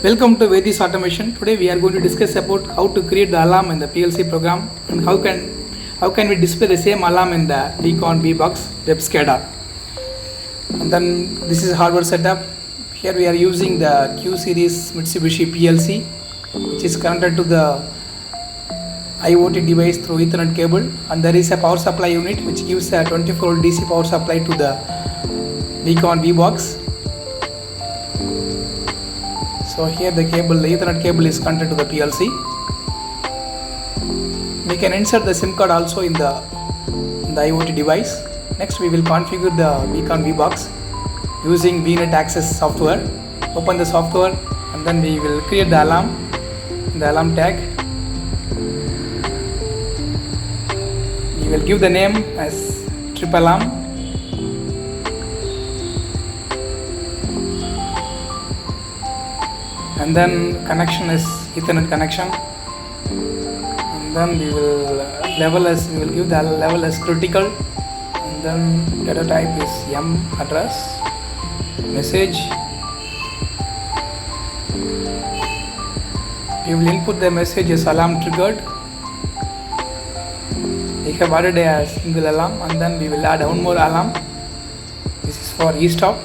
Welcome to Vedis Automation. Today we are going to discuss about how to create the alarm in the PLC program and how can we display the same alarm in the WECON VBOX web SCADA. And then this is hardware setup. Here we are using the Q series Mitsubishi PLC, which is connected to the IoT device through Ethernet cable, and there is a power supply unit which gives a 24 volt DC power supply to the WECON VBOX. So here the Ethernet cable is connected to the PLC. We can insert the SIM card also in the IoT device. Next we will configure the WECON VBOX using VNet Access software. Open the software and then we will create the alarm tag. We will give the name as trip alarm. And then connection is Ethernet connection, and then we will give the level as critical, and then data type is M address message. We will input the message as alarm triggered. We have added a single alarm, and then we will add one more alarm. This is for e-stop.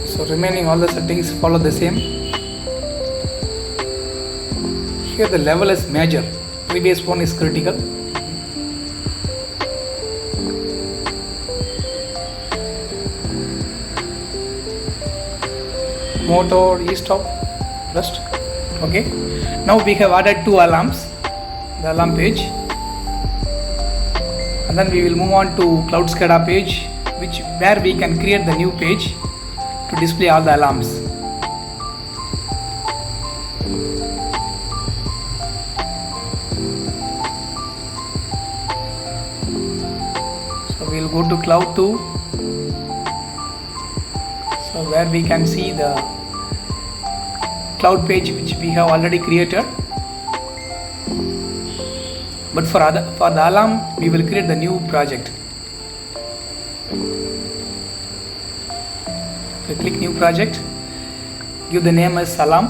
So remaining all the settings follow the same. Here the level is major, previous one is critical. Motor e-stop rest. Okay. Now we have added two alarms, the alarm page, and then we will move on to Cloud SCADA page, where we can create the new page to display all the alarms. So we will go to Cloud 2, so where we can see the cloud page which we have already created, but for the alarm we will create the new project. So click new project, give the name as alarm.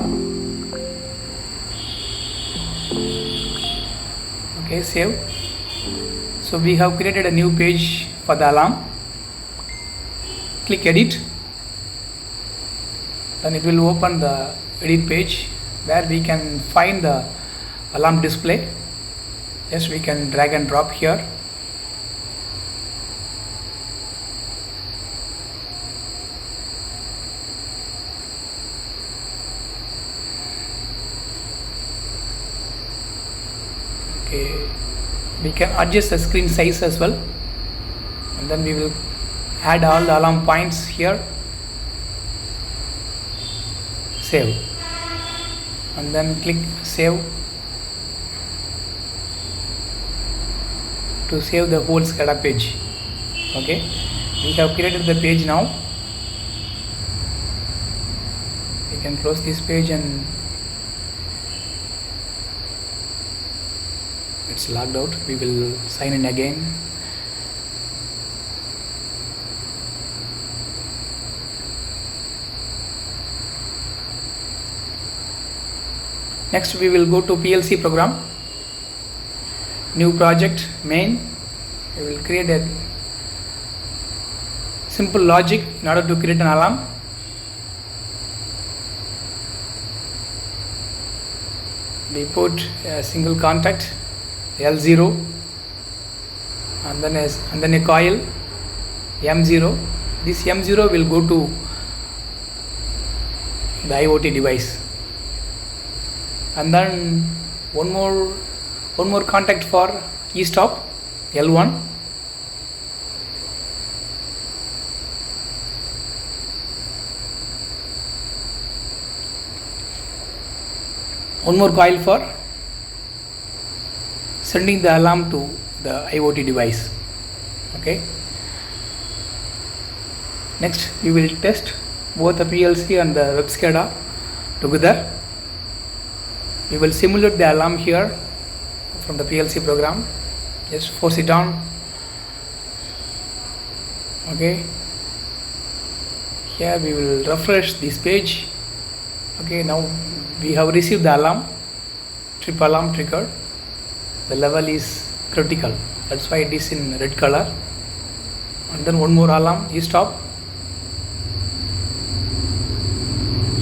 Okay, save. So we have created a new page for the alarm. Click edit, then it will open the edit page where we can find the alarm display. Yes, we can drag and drop here. Okay, we can adjust the screen size as well, and then we will add all the alarm points here. Save, and then click save to save the whole SCADA page. Okay, we have created the page now. We can close this page and it's logged out. We will sign in again. Next we will go to PLC program, new project, main. We will create a simple logic in order to create an alarm. We put a single contact L0 and then a coil M0. This M0 will go to the IoT device, and then one more contact for e-stop L1. One more coil for sending the alarm to the IoT device. Okay. Next we will test both the PLC and the web SCADA together. We will simulate the alarm here from the PLC program. Just force it on. Okay, here we will refresh this page. Okay, now we have received the alarm, trip alarm triggered. The level is critical, that's why it is in red color. And then one more alarm, e-stop,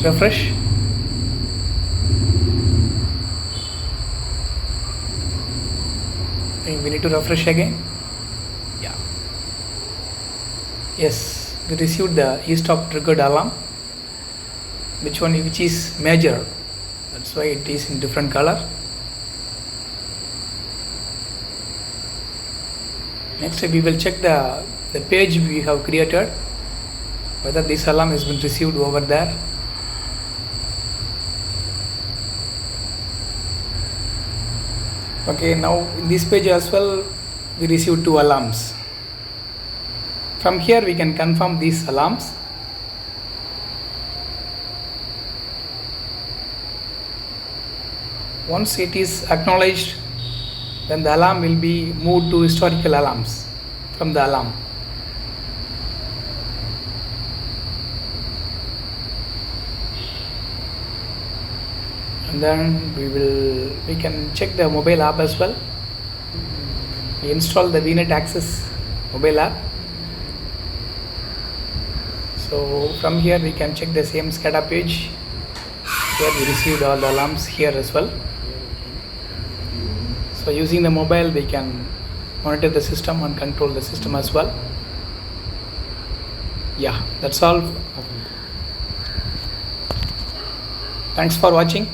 refresh. We need to refresh again. Yeah. Yes, we received the e-stop triggered alarm. Which is major? That's why it is in different color. Next, we will check the page we have created, whether this alarm has been received over there. Okay, now in this page as well we received 2 alarms. From here we can confirm these alarms. Once it is acknowledged, then the alarm will be moved to historical alarms from the alarm. And then we can check the mobile app as well. We install the VNet Access mobile app. So from here we can check the same SCADA page. Here we received all the alarms here as well. So using the mobile we can monitor the system and control the system as well. Yeah, that's all. Thanks for watching.